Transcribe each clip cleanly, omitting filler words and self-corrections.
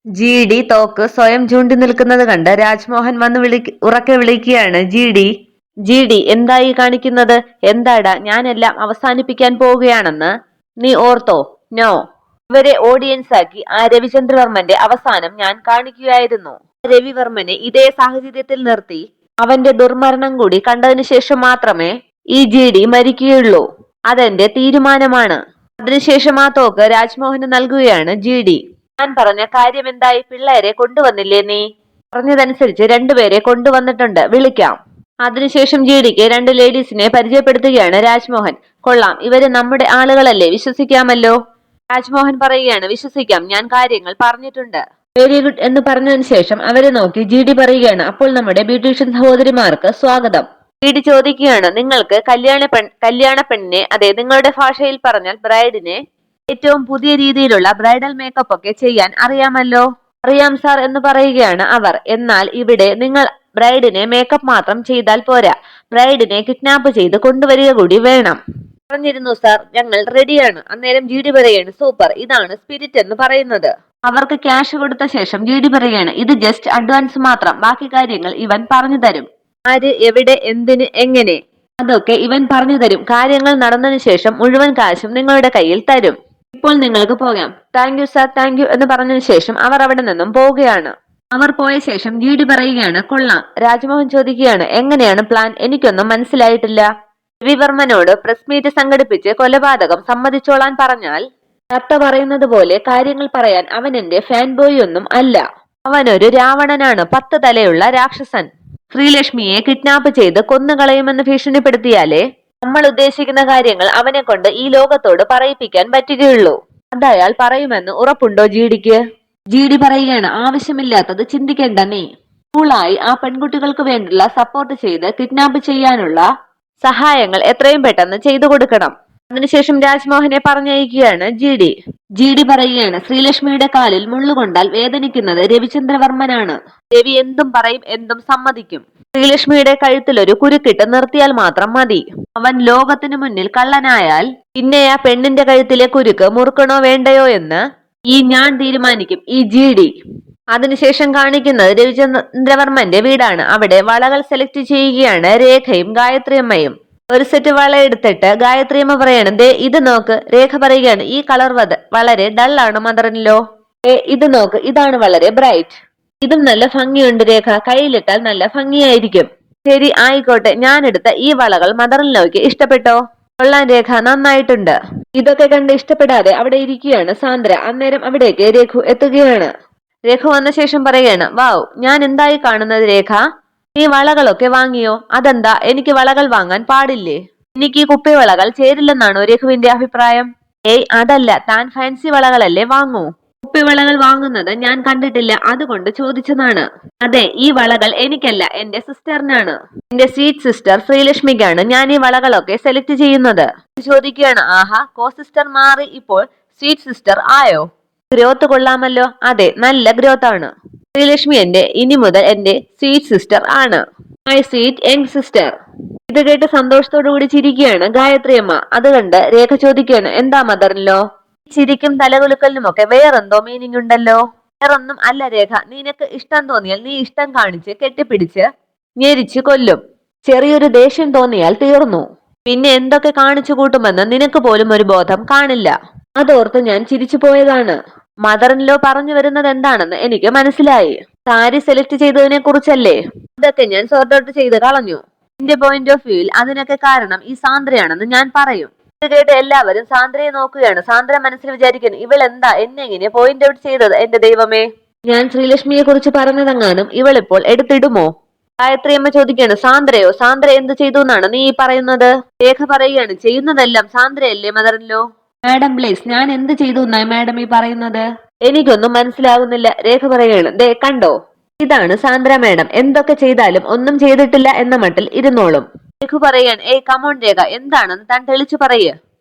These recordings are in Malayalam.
ജി ഡി തോക്ക് സ്വയം ചൂണ്ടി നിൽക്കുന്നത് കണ്ട് രാജ്മോഹൻ വന്ന് ഉറക്കെ വിളിക്കുകയാണ്, ജി ഡി. ജി ഡി എന്തായി കാണിക്കുന്നത്? എന്താടാ, ഞാനെല്ലാം അവസാനിപ്പിക്കാൻ പോവുകയാണെന്ന് നീ ഓർത്തോ? നോ. ഇവരെ ഓഡിയൻസ് ആക്കി ആ രവിചന്ദ്രവർമ്മന്റെ അവസാനം ഞാൻ കാണിക്കുകയായിരുന്നു. രവിവർമ്മനെ ഇതേ സാഹചര്യത്തിൽ നിർത്തി അവന്റെ ദുർമരണം കൂടി കണ്ടതിനു ശേഷം മാത്രമേ ഈ ജി ഡി മരിക്കുകയുള്ളൂ. അതെന്റെ തീരുമാനമാണ്. അതിനുശേഷം ആ തോക്ക് രാജ്മോഹന് നൽകുകയാണ് ജി ഡി. ഞാൻ പറഞ്ഞ കാര്യം എന്തായി? പിള്ളേരെ കൊണ്ടുവന്നില്ലേ നീ? പറഞ്ഞതനുസരിച്ച് രണ്ടുപേരെ കൊണ്ടുവന്നിട്ടുണ്ട്, വിളിക്കാം. അതിനുശേഷം ജി ഡിക്ക് രണ്ട് ലേഡീസിനെ പരിചയപ്പെടുത്തുകയാണ് രാജ്മോഹൻ. കൊള്ളാം, ഇവര് നമ്മുടെ ആളുകളല്ലേ, വിശ്വസിക്കാമല്ലോ. രാജ്മോഹൻ പറയുകയാണ്, വിശ്വസിക്കാം, ഞാൻ കാര്യങ്ങൾ പറഞ്ഞിട്ടുണ്ട്. വെരി ഗുഡ് എന്ന് പറഞ്ഞതിന് ശേഷം അവരെ നോക്കി ജി ഡി പറയുകയാണ്, അപ്പോൾ നമ്മുടെ ബ്യൂട്ടീഷ്യൻ സഹോദരിമാർക്ക് സ്വാഗതം. ജി ഡി ചോദിക്കുകയാണ്, നിങ്ങൾക്ക് കല്യാണ പെണ്ണിനെ, അതെ നിങ്ങളുടെ ഭാഷയിൽ പറഞ്ഞാൽ ബ്രൈഡിനെ, ഏറ്റവും പുതിയ രീതിയിലുള്ള ബ്രൈഡൽ മേക്കപ്പ് ഒക്കെ ചെയ്യാൻ അറിയാമല്ലോ? അറിയാം സാർ എന്ന് പറയുകയാണ് അവർ. എന്നാൽ ഇവിടെ നിങ്ങൾ ബ്രൈഡിനെ മേക്കപ്പ് മാത്രം ചെയ്താൽ പോരാ, ബ്രൈഡിനെ കിഡ്നാപ്പ് ചെയ്ത് കൊണ്ടുവരിക കൂടി വേണം. പറഞ്ഞിരുന്നു സാർ, ഞങ്ങൾ റെഡിയാണ്. അന്നേരം ജി ഡി പറയാണ്, സൂപ്പർ, ഇതാണ് സ്പിരിറ്റ് എന്ന് പറയുന്നത്. അവർക്ക് ക്യാഷ് കൊടുത്ത ശേഷം ജി ഡി പറയാണ്, ഇത് ജസ്റ്റ് അഡ്വാൻസ് മാത്രം, ബാക്കി കാര്യങ്ങൾ ഇവൻ പറഞ്ഞു തരും. ആര്, എവിടെ, എന്തിന്, എങ്ങനെ, അതൊക്കെ ഇവൻ പറഞ്ഞു തരും. കാര്യങ്ങൾ നടന്നതിന് ശേഷം മുഴുവൻ കാശും നിങ്ങളുടെ കയ്യിൽ തരും. ഇപ്പോൾ നിങ്ങൾക്ക് പോകാം. Thank you sir, thank you എന്ന് പറഞ്ഞതിന് ശേഷം അവർ അവിടെ നിന്നും പോവുകയാണ്. അവർ പോയ ശേഷം ജി ഡി പറയുകയാണ്, കൊള്ളാം. രാജ്മോഹൻ ചോദിക്കുകയാണ്, എങ്ങനെയാണ് പ്ലാൻ? എനിക്കൊന്നും മനസ്സിലായിട്ടില്ല. രവിവർമ്മനോട് പ്രസ് മീറ്റ് സംഘടിപ്പിച്ച് കൊലപാതകം സമ്മതിച്ചോളാൻ പറഞ്ഞാൽ കത്ത പറയുന്നത് പോലെ കാര്യങ്ങൾ പറയാൻ അവൻ എന്റെ ഫാൻ ബോയ് ഒന്നും അല്ല. അവനൊരു രാവണനാണ്, 10 തലയുള്ള രാക്ഷസൻ. ശ്രീലക്ഷ്മിയെ കിഡ്നാപ്പ് ചെയ്ത് കൊന്നുകളയുമെന്ന് ഭീഷണിപ്പെടുത്തിയാലേ നമ്മൾ ഉദ്ദേശിക്കുന്ന കാര്യങ്ങൾ അവനെ കൊണ്ട് ഈ ലോകത്തോട് പറയിപ്പിക്കാൻ പറ്റുകയുള്ളൂ. അതയാൾ പറയുമെന്ന് ഉറപ്പുണ്ടോ ജി ഡിക്ക്? ജി ഡി പറയുകയാണ്, ആവശ്യമില്ലാത്തത് ചിന്തിക്കേണ്ട നീ. കൂളായി ആ പെൺകുട്ടികൾക്ക് വേണ്ടിയുള്ള സപ്പോർട്ട് ചെയ്ത് കിഡ്നാപ്പ് ചെയ്യാനുള്ള സഹായങ്ങൾ എത്രയും പെട്ടെന്ന് ചെയ്തു കൊടുക്കണം. അതിനുശേഷം രാജ്മോഹനെ പറഞ്ഞയക്കുകയാണ് ജി ഡി. ജി ഡി പറയുകയാണ്, ശ്രീലക്ഷ്മിയുടെ കാലിൽ മുള്ളുകൊണ്ടാൽ വേദനിക്കുന്നത് രവിചന്ദ്രവർമ്മനാണ്. രവി എന്തും പറയും, എന്തും സമ്മതിക്കും. ശ്രീലക്ഷ്മിയുടെ കഴുത്തിൽ ഒരു കുരുക്കിട്ട് നിർത്തിയാൽ മാത്രം മതി. അവൻ ലോകത്തിനു മുന്നിൽ കള്ളനായാൽ പിന്നെ ആ പെണ്ണിന്റെ കഴുത്തിലെ കുരുക്ക് മുറുക്കണോ വേണ്ടയോ എന്ന് ഞാൻ തീരുമാനിക്കും, ഈ ജി ഡി. അതിനുശേഷം കാണിക്കുന്നത് രവിചന്ദ്രവർമ്മന്റെ വീടാണ്. അവിടെ വളകൾ സെലക്ട് ചെയ്യുകയാണ് രേഖയും ഗായത്രിയമ്മയും. ഒരു സെറ്റ് വള എടുത്തിട്ട് ഗായത്രിയമ്മ പറയാണ്, ദേ ഇത് നോക്ക്. രേഖ പറയുകയാണ്, ഈ കളർ വളരെ ഡൾ ആണ് മദറിൻലോ. ഇത് നോക്ക്, ഇതാണ് വളരെ ബ്രൈറ്റ്. ഇതും നല്ല ഭംഗിയുണ്ട് രേഖ, കയ്യിലിട്ടാൽ നല്ല ഭംഗിയായിരിക്കും. ശരി, ആയിക്കോട്ടെ, ഞാൻ എടുത്ത ഈ വളകൾ മദറിൻലോയ്ക്ക് ഇഷ്ടപ്പെട്ടോ? കൊള്ളാൻ രേഖ, നന്നായിട്ടുണ്ട്. ഇതൊക്കെ കണ്ട് ഇഷ്ടപ്പെടാതെ അവിടെ ഇരിക്കുകയാണ് സാന്ദ്ര. അന്നേരം അവിടേക്ക് രഘു എത്തുകയാണ്. രഘു വന്ന ശേഷം പറയുകയാണ്, വാവ്, ഞാൻ എന്തായി കാണുന്നത് രേഖ? ഈ വളകളൊക്കെ വാങ്ങിയോ? അതെന്താ, എനിക്ക് വളകൾ വാങ്ങാൻ പാടില്ലേ? എനിക്ക് ഈ കുപ്പിവളകൾ ചേരില്ലെന്നാണോ രഘുവിന്റെ അഭിപ്രായം? ഏയ് അതല്ല, താൻ ഫാൻസി വളകളല്ലേ വാങ്ങൂ. കുപ്പിവളകൾ വാങ്ങുന്നത് ഞാൻ കണ്ടിട്ടില്ല, അതുകൊണ്ട് ചോദിച്ചതാണ്. അതെ, ഈ വളകൾ എനിക്കല്ല, എന്റെ സിസ്റ്ററിനാണ്. എന്റെ സ്വീറ്റ് സിസ്റ്റർ ശ്രീലക്ഷ്മിക്കാണ് ഞാൻ ഈ വളകളൊക്കെ സെലക്ട് ചെയ്യുന്നത്. ചോദിക്കുകയാണ്, ആഹാ, കോ സിസ്റ്റർ മാറി ഇപ്പോൾ സ്വീറ്റ് സിസ്റ്റർ ആയോ? ഗ്രോത്ത് കൊള്ളാമല്ലോ. അതെ, നല്ല ഗ്രോത്ത് ആണ്. ശ്രീലക്ഷ്മി ഇനി മുതൽ എന്റെ സ്വീറ്റ് സിസ്റ്റർ ആണ്, മൈ സ്വീറ്റ് യങ് സിസ്റ്റർ. ഇത് കേട്ട് സന്തോഷത്തോടു കൂടി ചിരിക്കുകയാണ് ഗായത്രിയമ്മ. അത് കണ്ട് രേഖ ചോദിക്കുകയാണ്, എന്താ മദറിൻലോ? ചിരിക്കും തലകുലുക്കലിനും ഒക്കെ വേറെന്തോ മീനിങ് ഉണ്ടല്ലോ. വേറൊന്നും അല്ല രേഖ, നിനക്ക് ഇഷ്ടം തോന്നിയാൽ നീ ഇഷ്ടം കാണിച്ച് കെട്ടിപ്പിടിച്ച് ഞെരിച്ച് കൊല്ലും. ചെറിയൊരു ദേഷ്യം തോന്നിയാൽ തീർന്നു. പിന്നെ എന്തൊക്കെ കാണിച്ചു കൂട്ടുമെന്ന് നിനക്ക് പോലും ഒരു ബോധം കാണില്ല. അതോർത്ത് ഞാൻ ചിരിച്ചു പോയതാണ്. മദറിൻലോ പറഞ്ഞു വരുന്നത് എന്താണെന്ന് എനിക്ക് മനസ്സിലായി. സാരി സെലക്ട് ചെയ്തതിനെ കുറിച്ചല്ലേ? ഇതൊക്കെ ഞാൻ സോർട്ട് ഔട്ട് ചെയ്ത് കളഞ്ഞു. എന്റെ പോയിന്റ് ഓഫ് വ്യൂവിൽ അതിനൊക്കെ കാരണം ഈ സാന്ദ്രയാണെന്ന് ഞാൻ പറയും. ഇത് കേട്ട് എല്ലാവരും സാന്ദ്രയെ നോക്കുകയാണ്. സാന്ദ്ര മനസ്സിൽ വിചാരിക്കുന്നു, ഇവളെന്താ എന്നെങ്ങനെ പോയിന്റ് ഔട്ട് ചെയ്തത്? എന്റെ ദൈവമേ, ഞാൻ ശ്രീലക്ഷ്മിയെ കുറിച്ച് പറഞ്ഞതെങ്ങാനും ഇവളിപ്പോൾ എടുത്തിടുമോ? ഗായത്രിയമ്മ ചോദിക്കുകയാണ്, സാന്ദ്രയോ? സാന്ദ്ര എന്ത് ചെയ്തു എന്നാണ് നീ പറയുന്നത്? രേഖ പറയുകയാണ്, ചെയ്യുന്നതെല്ലാം സാന്ദ്രയല്ലേ മദറിൻലോ. മാഡം പ്ലീസ്, ഞാൻ എന്ത് ചെയ്തു എന്നായി മാഡം ഈ പറയുന്നത്? എനിക്കൊന്നും മനസ്സിലാകുന്നില്ല. രേഖ പറയുകയാണ്, ദേ കണ്ടോ, ഇതാണ് സാന്ദ്ര മാഡം. എന്തൊക്കെ ചെയ്താലും ഒന്നും ചെയ്തിട്ടില്ല എന്ന മട്ടിൽ ഇരുന്നോളും. രഘു പറയുകയാണ്, ഏയ് കമോൺ രേഖ, എന്താണെന്ന് താൻ തെളിച്ചു പറയുക.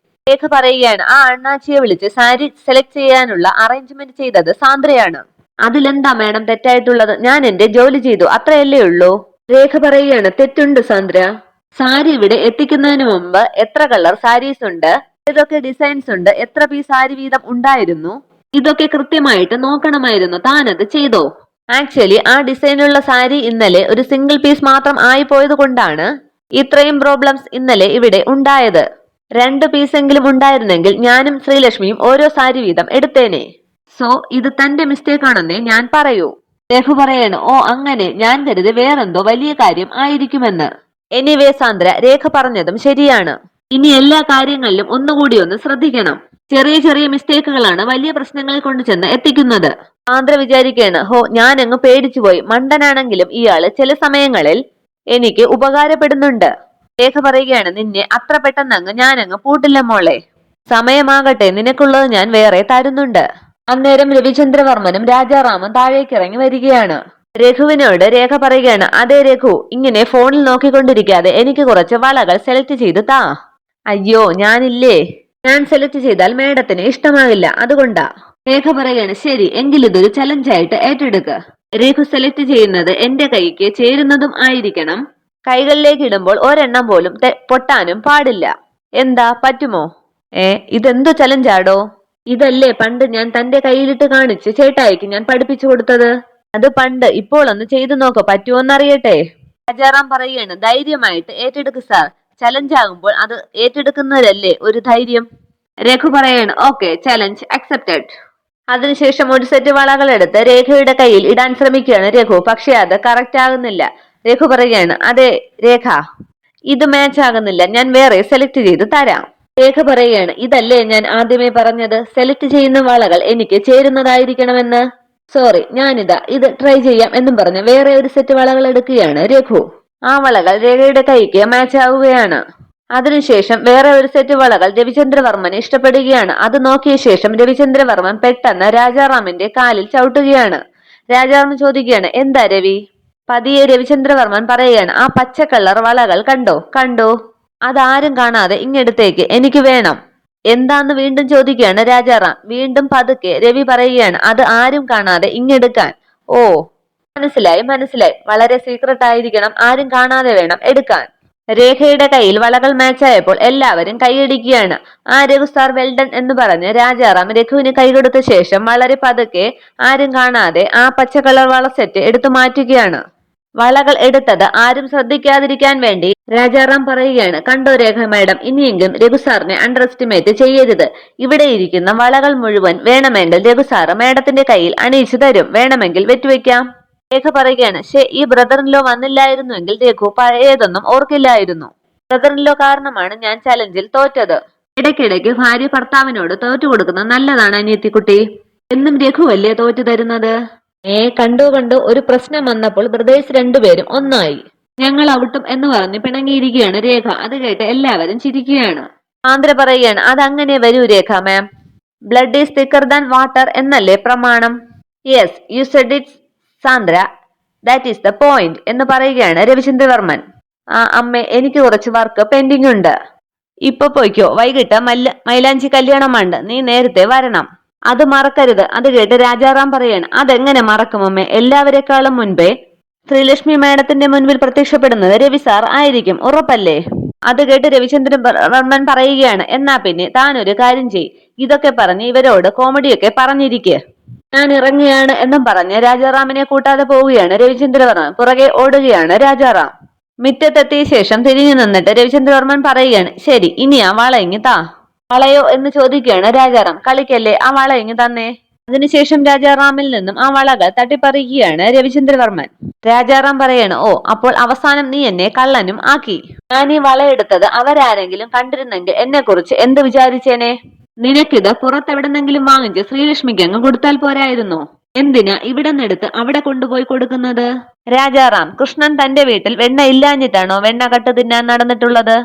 രേഖ പറയുകയാണ്, ആ അണ്ണാച്ചിയെ വിളിച്ച് സാരി സെലക്ട് ചെയ്യാനുള്ള അറേഞ്ച്മെന്റ് ചെയ്തത് സാന്ദ്രയാണ്. അതിലെന്താ മാഡം തെറ്റായിട്ടുള്ളത്? ഞാൻ എന്റെ ജോലി ചെയ്തു, അത്രയല്ലേ ഉള്ളൂ. രേഖ പറയുകയാണ്, തെറ്റുണ്ട് സാന്ദ്ര. സാരി ഇവിടെ എത്തിക്കുന്നതിന് മുമ്പ് എത്ര കളർ സാരീസ് ഉണ്ട്, ഏതൊക്കെ ഡിസൈൻസ് ഉണ്ട്, എത്ര പീസ് സാരി വീതം ഉണ്ടായിരുന്നു, ഇതൊക്കെ കൃത്യമായിട്ട് നോക്കണമായിരുന്നു, താനത് ചെയ്തോ? ആക്ച്വലി ആ ഡിസൈനുള്ള സാരി ഇന്നലെ ഒരു സിംഗിൾ പീസ് മാത്രം ആയി പോയത് കൊണ്ടാണ് ഇത്രയും പ്രോബ്ലംസ് ഇന്നലെ ഇവിടെ ഉണ്ടായത്. 2 പീസെങ്കിലും ഉണ്ടായിരുന്നെങ്കിൽ ഞാനും ശ്രീലക്ഷ്മിയും ഓരോ സാരി വീതം എടുത്തേനെ. സോ ഇത് തന്റെ മിസ്റ്റേക്ക് ആണെന്നേ ഞാൻ പറയൂ. രഘു പറയാണ്, ഓ അങ്ങനെ, ഞാൻ കരുതി വേറെന്തോ വലിയ കാര്യം ആയിരിക്കുമെന്ന്. എനിവേ സാന്ദ്ര, രേഖ പറഞ്ഞതും ശരിയാണ്. ഇനി എല്ലാ കാര്യങ്ങളിലും ഒന്നുകൂടി ഒന്ന് ശ്രദ്ധിക്കണം. ചെറിയ ചെറിയ മിസ്റ്റേക്കുകളാണ് വലിയ പ്രശ്നങ്ങളിൽ കൊണ്ട് ചെന്ന് എത്തിക്കുന്നത്. സാന്ദ്ര വിചാരിക്കുകയാണ്, ഹോ ഞാൻ അങ്ങ് പേടിച്ചുപോയി, മണ്ടനാണെങ്കിലും ഇയാള് ചില സമയങ്ങളിൽ എനിക്ക് ഉപകാരപ്പെടുന്നുണ്ട്. രേഖ പറയുകയാണ്, നിന്നെ അത്ര പെട്ടെന്നങ്ങ് ഞാനങ്ങ് പൂട്ടില്ല മോളെ. സമയമാകട്ടെ, നിനക്കുള്ളത് ഞാൻ വേറെ തരുന്നുണ്ട്. അന്നേരം രവിചന്ദ്രവർമ്മനും രാജാറാമും താഴേക്കിറങ്ങി വരികയാണ്. രഘുവിനോട് രേഖ പറയുകയാണ്, അതെ രഘു, ഇങ്ങനെ ഫോണിൽ നോക്കിക്കൊണ്ടിരിക്കാതെ എനിക്ക് കുറച്ച് വളകൾ സെലക്ട് ചെയ്ത് താ. അയ്യോ ഞാനില്ലേ, ഞാൻ സെലക്ട് ചെയ്താൽ മേഡത്തിന് ഇഷ്ടമാകില്ല, അതുകൊണ്ടാ. രേഖ പറയുകയാണ്, ശരി എങ്കിൽ ഇതൊരു ചലഞ്ചായിട്ട് ഏറ്റെടുക്കുക. രഘു സെലക്ട് ചെയ്യുന്നത് എന്റെ കൈക്ക് ചേരുന്നതും ആയിരിക്കണം. കൈകളിലേക്ക് ഇടുമ്പോൾ ഒരെണ്ണം പോലും പൊട്ടാനും പാടില്ല. എന്താ, പറ്റുമോ? ഇതെന്തു ചലഞ്ചാടോ? ഇതല്ലേ പണ്ട് ഞാൻ തന്റെ കയ്യിലിട്ട് കാണിച്ച് ചേട്ടായിക്ക് ഞാൻ പഠിപ്പിച്ചു കൊടുത്തത്. അത് പണ്ട്, ഇപ്പോൾ ഒന്ന് ചെയ്തു നോക്ക്, പറ്റുമോന്നറിയട്ടെ. രാജാറാം പറയുകയാണ്, ധൈര്യമായിട്ട് ഏറ്റെടുക്ക് സാർ, ചലഞ്ച് ആകുമ്പോൾ അത് ഏറ്റെടുക്കുന്നതല്ലേ ഒരു ധൈര്യം. രഘു പറയാണ്, ഓക്കെ, ചലഞ്ച് അക്സെപ്റ്റഡ്. അതിനുശേഷം ഒരു സെറ്റ് വളകൾ എടുത്ത് രേഖയുടെ കയ്യിൽ ഇടാൻ ശ്രമിക്കുകയാണ് രഘു. പക്ഷെ അത് കറക്റ്റ് ആകുന്നില്ല. രഘു പറയുകയാണ്, അതെ രേഖ, ഇത് മാച്ച് ആകുന്നില്ല, ഞാൻ വേറെ സെലക്ട് ചെയ്ത് തരാം. രേഖ പറയുകയാണ്, ഇതല്ലേ ഞാൻ ആദ്യമേ പറഞ്ഞത്, സെലക്ട് ചെയ്യുന്ന വളകൾ എനിക്ക് ചേരുന്നതായിരിക്കണമെന്ന്. സോറി, ഞാനിതാ ഇത് ട്രൈ ചെയ്യാം എന്നും പറഞ്ഞ് വേറെ ഒരു സെറ്റ് വളകൾ എടുക്കുകയാണ് രഘു. ആ വളകൾ രേഖയുടെ കൈക്ക് മാച്ച് ആവുകയാണ്. അതിനുശേഷം വേറെ ഒരു സെറ്റ് വളകൾ രവിചന്ദ്രവർമ്മന് ഇഷ്ടപ്പെടുകയാണ്. അത് നോക്കിയ ശേഷം രവിചന്ദ്രവർമ്മൻ പെട്ടെന്ന് രാജാറാമിന്റെ കാലിൽ ചവിട്ടുകയാണ്. രാജാറാം ചോദിക്കുകയാണ്, എന്താ രവി? പതിയെ രവിചന്ദ്രവർമ്മൻ പറയുകയാണ്, ആ പച്ച കളർ വളകൾ കണ്ടോ? കണ്ടോ, അതാരും കാണാതെ ഇങ്ങെടുത്തേക്ക്, എനിക്ക് വേണം. എന്താന്ന് വീണ്ടും ചോദിക്കുകയാണ് രാജാറാം. വീണ്ടും പതുക്കെ രവി പറയുകയാണ്, അത് ആരും കാണാതെ ഇങ്ങെടുക്കാൻ. ഓ മനസ്സിലായി മനസ്സിലായി, വളരെ സീക്രട്ട് ആയിരിക്കണം, ആരും കാണാതെ വേണം എടുക്കാൻ. രേഖയുടെ കയ്യിൽ വളകൾ മാച്ചായപ്പോൾ എല്ലാവരും കൈയടിക്കുകയാണ്. ആ രഘു സാർ വെൽഡൺ എന്ന് പറഞ്ഞ് രാജാറാം രഘുവിന് കൈകൊടുത്ത ശേഷം വളരെ പതുക്കെ ആരും കാണാതെ ആ പച്ച കളർ വള സെറ്റ് എടുത്തു മാറ്റുകയാണ്. വളകൾ എടുത്തത് ആരും ശ്രദ്ധിക്കാതിരിക്കാൻ വേണ്ടി രാജാറാം പറയുകയാണ്, കണ്ടോ രേഖ മാഡം, ഇനിയെങ്കിലും രഘു സാറിനെ അണ്ടർ എസ്റ്റിമേറ്റ് ചെയ്യരുത്. ഇവിടെ ഇരിക്കുന്ന വളകൾ മുഴുവൻ വേണമെങ്കിൽ രഘു സാറ് മാഡത്തിന്റെ കയ്യിൽ അണിയിച്ചു തരും, വേണമെങ്കിൽ വെറ്റുവെക്കാം. രേഖ പറയുകയാണ്, ഈ ബ്രദർ ഇൻ ലോ വന്നില്ലായിരുന്നുവെങ്കിൽ രഘു പഴയതൊന്നും ഓർക്കില്ലായിരുന്നു. ബ്രദർ ഇൻ ലോ കാരണമാണ് ഞാൻ ചലഞ്ചിൽ തോറ്റത്. ഇടയ്ക്കിടയ്ക്ക് ഭാര്യ ഭർത്താവിനോട് തോറ്റു കൊടുക്കുന്നത് നല്ലതാണ് അനിയത്തിക്കുട്ടി. എന്നും രഘുവല്ലേ തോറ്റു തരുന്നത്. കണ്ടു കണ്ടു, ഒരു പ്രശ്നം വന്നപ്പോൾ ബ്രദേഴ്സ് രണ്ടുപേരും ഒന്നായി. ഞങ്ങൾ ഔട്ടും എന്ന് പറഞ്ഞ് പിണങ്ങിയിരിക്കുകയാണ് രേഖ. അത് കേട്ട് എല്ലാവരും ചിരിക്കുകയാണ്. ആന്ധ്ര പറയുകയാണ്, അതങ്ങനെ വരൂ Rekha ma'am, blood is thicker than water എന്നല്ലേ പ്രമാണം. Yes you said it Sandra, that is the point എന്ന് പറയുകയാണ് രവിചന്ദ്രവർമ്മൻ. അമ്മേ, എനിക്ക് കുറച്ച് വർക്ക് പെൻഡിങ് ഉണ്ട്. ഇപ്പൊ പോയിക്കോ, വൈകിട്ട് മൈലാഞ്ചി കല്യാണമുണ്ട്, നീ നേരത്തെ വരണം. അത് മറക്കരുത്. അത് കേട്ട് രാജാറാം പറയാണ്, അതെങ്ങനെ മറക്കും അമ്മേ, എല്ലാവരെക്കാളും മുൻപേ ശ്രീലക്ഷ്മി മാഡത്തിന്റെ മുൻപിൽ പ്രത്യക്ഷപ്പെടുന്നത് രവി സാർ ആയിരിക്കും, ഉറപ്പല്ലേ? അത് കേട്ട് രവിചന്ദ്രവർമ്മൻ പറയുകയാണ്, എന്നാ പിന്നെ താനൊരു കാര്യം ചെയ്, ഇതൊക്കെ പറഞ്ഞ് ഇവരോട് കോമഡിയൊക്കെ പറഞ്ഞിരിക്കെ, ഞാൻ ഇറങ്ങുകയാണ് എന്നും പറഞ്ഞ് രാജാറാമിനെ കൂട്ടാതെ പോവുകയാണ് രവിചന്ദ്രവർമ്മൻ. പുറകെ ഓടുകയാണ് രാജാറാം. മുറ്റത്തെത്തിയ ശേഷം തിരിഞ്ഞു നിന്നിട്ട് രവിചന്ദ്രവർമ്മൻ പറയുകയാണ്, ശരി, ഇനി ആ വള ഇങ്ങ് താ. വളയോ എന്ന് ചോദിക്കുകയാണ് രാജാറാം. കളിക്കല്ലേ, ആ വള ഇങ്ങ് തന്നേ. അതിനുശേഷം രാജാറാമിൽ നിന്നും ആ വളകൾ തട്ടിപ്പറിക്കുകയാണ് രവിചന്ദ്രവർമ്മൻ. രാജാറാം പറയാണ്, ഓ അപ്പോൾ അവസാനം നീ എന്നെ കള്ളനും ആക്കി. ഞാൻ ഈ വളയെടുത്തത് അവരാരെങ്കിലും കണ്ടിരുന്നെങ്കിൽ എന്നെ കുറിച്ച് എന്ത് വിചാരിച്ചേനെ? നിനക്കിത് പുറത്തെവിടെന്നെങ്കിലും വാങ്ങിച്ച് ശ്രീലക്ഷ്മിക്ക് അങ്ങ് കൊടുത്താൽ പോരായിരുന്നോ? എന്തിനാ ഇവിടെ നിന്നെടുത്ത് അവിടെ കൊണ്ടുപോയി കൊടുക്കുന്നത്? രാജാറാം, കൃഷ്ണൻ തന്റെ വീട്ടിൽ വെണ്ണ ഇല്ലാഞ്ഞിട്ടാണോ വെണ്ണ കട്ട് തിന്നാൻ നടന്നിട്ടുള്ളത്?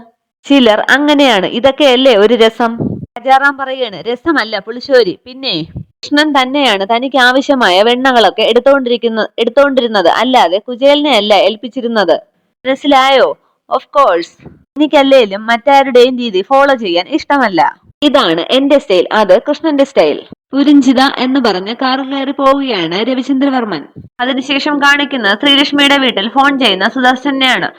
ചിലർ അങ്ങനെയാണ്, ഇതൊക്കെയല്ലേ ഒരു രസം. രാജാറാം പറയാണ്, രസമല്ല പുളിശ്ശേരി. പിന്നെ കൃഷ്ണൻ തന്നെയാണ് തനിക്ക് ആവശ്യമായ വെണ്ണകളൊക്കെ എടുത്തോണ്ടിരുന്നത്, അല്ലാതെ കുചേലിനെ അല്ല ഏൽപ്പിച്ചിരുന്നത്. മനസ്സിലായോ? ഓഫ് കോഴ്സ്, എനിക്കല്ലേലും മറ്റാരുടെയും രീതി ഫോളോ ചെയ്യാൻ ഇഷ്ടമല്ല. ഇതാണ് എന്റെ സ്റ്റൈൽ, അത് കൃഷ്ണന്റെ സ്റ്റൈൽ. പുരിഞ്ചിത എന്ന് പറഞ്ഞ് കാറിൽ കയറി പോവുകയാണ് രവിചന്ദ്രവർമ്മൻ. അതിനുശേഷം കാണിക്കുന്ന ശ്രീലക്ഷ്മിയുടെ വീട്ടിൽ ഫോൺ ചെയ്യുന്ന സുദർശനെയാണ്.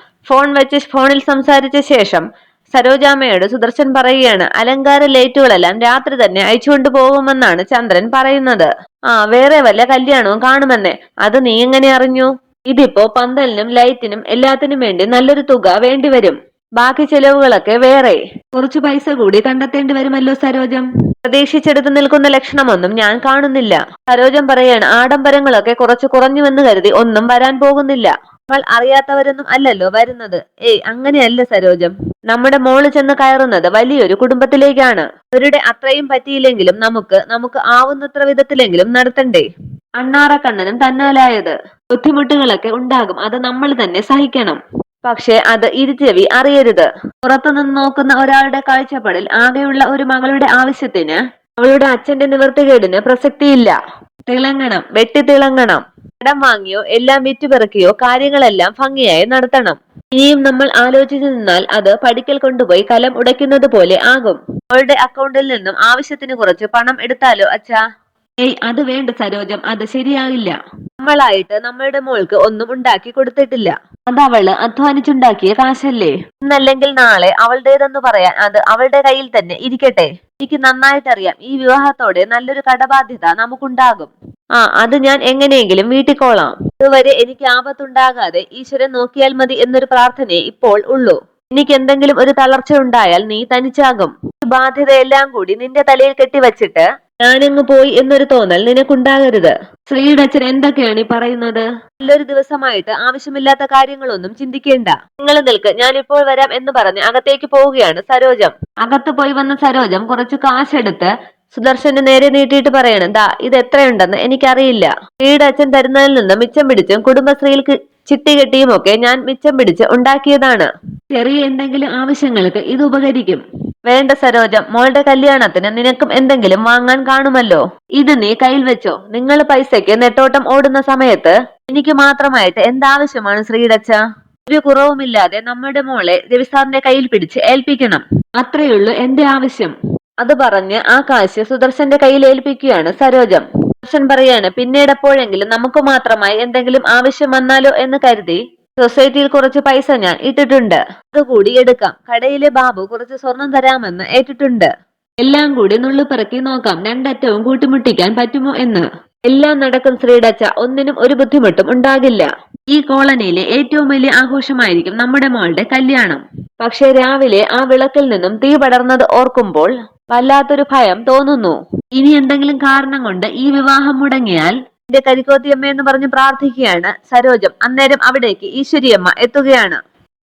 ഫോണിൽ സംസാരിച്ച ശേഷം സരോജാമ്മയോട് സുദർശൻ പറയുകയാണ്. അലങ്കാര ലൈറ്റുകളെല്ലാം രാത്രി തന്നെ അയച്ചുകൊണ്ടു പോകുമെന്നാണ് ചന്ദ്രൻ പറയുന്നത്. ആ, വേറെ വല്ല കല്യാണവും കാണുമെന്നേ. അത് നീ എങ്ങനെ അറിഞ്ഞു? ഇതിപ്പോ പന്തലിനും ലൈറ്റിനും എല്ലാത്തിനും വേണ്ടി നല്ലൊരു തുക വേണ്ടിവരും. ബാക്കി ചെലവുകളൊക്കെ വേറെ. കുറച്ചു പൈസ കൂടി കണ്ടെത്തേണ്ടി വരുമല്ലോ സരോജം. പ്രതീക്ഷിച്ചെടുത്ത് നിൽക്കുന്ന ലക്ഷണമൊന്നും ഞാൻ കാണുന്നില്ല. സരോജം പറയാണ്. ആഡംബരങ്ങളൊക്കെ കുറച്ചു കുറഞ്ഞുവെന്ന് കരുതി ഒന്നും വരാൻ പോകുന്നില്ല. നമ്മൾ അറിയാത്തവരൊന്നും അല്ലല്ലോ വരുന്നത്. ഏയ്, അങ്ങനെയല്ല സരോജം. നമ്മുടെ മോള് ചെന്ന് കയറുന്നത് വലിയൊരു കുടുംബത്തിലേക്കാണ്. അവരുടെ അത്രയും പറ്റിയില്ലെങ്കിലും നമുക്ക് ആവുന്നത്ര വിധത്തിലെങ്കിലും നടത്തണ്ടേ. അണ്ണാറക്കണ്ണനും തന്നാലായത്. ബുദ്ധിമുട്ടുകളൊക്കെ ഉണ്ടാകും, അത് നമ്മൾ തന്നെ സഹിക്കണം. പക്ഷെ അത് ഇരുചെവി അറിയരുത്. പുറത്തുനിന്ന് നോക്കുന്ന ഒരാളുടെ കാഴ്ചപ്പാടിൽ ആകെയുള്ള ഒരു മകളുടെ ആവശ്യത്തിന് അവളുടെ അച്ഛന്റെ നിവൃത്തികേടിന് പ്രസക്തിയില്ല. തിളങ്ങണം, വെട്ടിത്തിളങ്ങണം. കടം വാങ്ങിയോ എല്ലാം വിറ്റുപെറുക്കിയോ കാര്യങ്ങളെല്ലാം ഭംഗിയായി നടത്തണം. ഇനിയും നമ്മൾ ആലോചിച്ചു നിന്നാൽ അത് പടിക്കൽ കൊണ്ടുപോയി കലം ഉടയ്ക്കുന്നത് പോലെ ആകും. അവളുടെ അക്കൗണ്ടിൽ നിന്നും ആവശ്യത്തിന് കുറച്ച് പണം എടുത്താലോ അച്ഛാ? ഏയ്, അത് വേണ്ട സരോജം, അത് ശരിയാകില്ല. നമ്മളായിട്ട് നമ്മളുടെ മോൾക്ക് ഒന്നും ഉണ്ടാക്കി കൊടുത്തിട്ടില്ല. അത് അവള് അധ്വാനിച്ചുണ്ടാക്കിയ കാശല്ലേ. ഇന്നല്ലെങ്കിൽ നാളെ അവളുടേതെന്ന് പറയാൻ അത് അവളുടെ കയ്യിൽ തന്നെ ഇരിക്കട്ടെ. എനിക്ക് നന്നായിട്ടറിയാം, ഈ വിവാഹത്തോടെ നല്ലൊരു കടബാധ്യത നമുക്കുണ്ടാകും. ആ, അത് ഞാൻ എങ്ങനെയെങ്കിലും വീട്ടിക്കോളാം. ഇതുവരെ എനിക്ക് ആപത്തുണ്ടാകാതെ ഈശ്വരൻ നോക്കിയാൽ മതി എന്നൊരു പ്രാർത്ഥനയെ ഇപ്പോൾ ഉള്ളൂ. എനിക്ക് എന്തെങ്കിലും ഒരു തളർച്ച ഉണ്ടായാൽ നീ തനിച്ചാകും. ഈ ബാധ്യതയെല്ലാം കൂടി നിന്റെ തലയിൽ കെട്ടിവച്ചിട്ട് ഞാനങ്ങ് പോയി എന്നൊരു തോന്നൽ നിനക്കുണ്ടാകരുത്. ശ്രീയുടെ അച്ഛൻ എന്തൊക്കെയാണ് ഈ പറയുന്നത്? നല്ലൊരു ദിവസമായിട്ട് ആവശ്യമില്ലാത്ത കാര്യങ്ങളൊന്നും ചിന്തിക്കേണ്ട. നിങ്ങൾ നിൽക്ക്, ഞാൻ ഇപ്പോൾ വരാം എന്ന് പറഞ്ഞ് അകത്തേക്ക് പോവുകയാണ് സരോജം. അകത്ത് പോയി വന്ന സരോജം കുറച്ച് കാശെടുത്ത് സുദർശന് നേരെ നീട്ടിയിട്ട് പറയണം. ദാ, ഇത് എത്രയുണ്ടെന്ന് എനിക്കറിയില്ല. ശ്രീയുടെ അച്ഛൻ തരുന്നതിൽ നിന്ന് മിച്ചം പിടിച്ചും കുടുംബശ്രീയിൽ ചിട്ടി കെട്ടിയും ഒക്കെ ഞാൻ മിച്ചം പിടിച്ച് ഉണ്ടാക്കിയതാണ്. ചെറിയ എന്തെങ്കിലും ആവശ്യങ്ങൾക്ക് ഇത് ഉപകരിക്കും. വേണ്ട സരോജം, മോളുടെ കല്യാണത്തിന് നിനക്കും എന്തെങ്കിലും വാങ്ങാൻ കാണുമല്ലോ. ഇത് നീ കയ്യിൽ വെച്ചോ. നിങ്ങൾ പൈസയ്ക്ക് നെട്ടോട്ടം ഓടുന്ന സമയത്ത് എനിക്ക് മാത്രമായിട്ട് എന്താവശ്യമാണ് ശ്രീടച്ച? ഒരു കുറവുമില്ലാതെ നമ്മുടെ മോളെ രവിസാറിന്റെ കയ്യിൽ പിടിച്ച് ഏൽപ്പിക്കണം. അത്രയുള്ളൂ എന്റെ ആവശ്യം. അത് പറഞ്ഞ് ആ കാശ് സുദർശന്റെ കയ്യിൽ ഏൽപ്പിക്കുകയാണ് സരോജം. സുദർശൻ പറയാണ്. പിന്നീട് എപ്പോഴെങ്കിലും നമുക്ക് മാത്രമായി എന്തെങ്കിലും ആവശ്യം വന്നാലോ എന്ന് കരുതി സൊസൈറ്റിയിൽ കുറച്ച് പൈസ ഞാൻ ഇട്ടിട്ടുണ്ട്. അതുകൂടി എടുക്കാം. കടയിലെ ബാബു കുറച്ച് സ്വർണം തരാമെന്ന് ഏറ്റിട്ടുണ്ട്. എല്ലാം കൂടി നുള്ളിപ്പെറുക്കി നോക്കാം, രണ്ടറ്റവും കൂട്ടിമുട്ടിക്കാൻ പറ്റുമോ എന്ന്. എല്ലാം നടക്കും ശ്രീടച്ച, ഒന്നിനും ഒരു ബുദ്ധിമുട്ടും ഉണ്ടാകില്ല. ഈ കോളനിയിലെ ഏറ്റവും വലിയ ആഘോഷമായിരിക്കും നമ്മുടെ മോളുടെ കല്യാണം. പക്ഷെ രാവിലെ ആ വിളക്കിൽ നിന്നും തീ പടർന്നത് ഓർക്കുമ്പോൾ വല്ലാത്തൊരു ഭയം തോന്നുന്നു. ഇനി എന്തെങ്കിലും കാരണം കൊണ്ട് ഈ വിവാഹം മുടങ്ങിയാൽ എന്റെ കരിക്കോത്തിയമ്മ എന്ന് പറഞ്ഞ് പ്രാർത്ഥിക്കുകയാണ് സരോജം. അന്നേരം അവിടേക്ക് ഈശ്വരിയമ്മ എത്തുകയാണ്.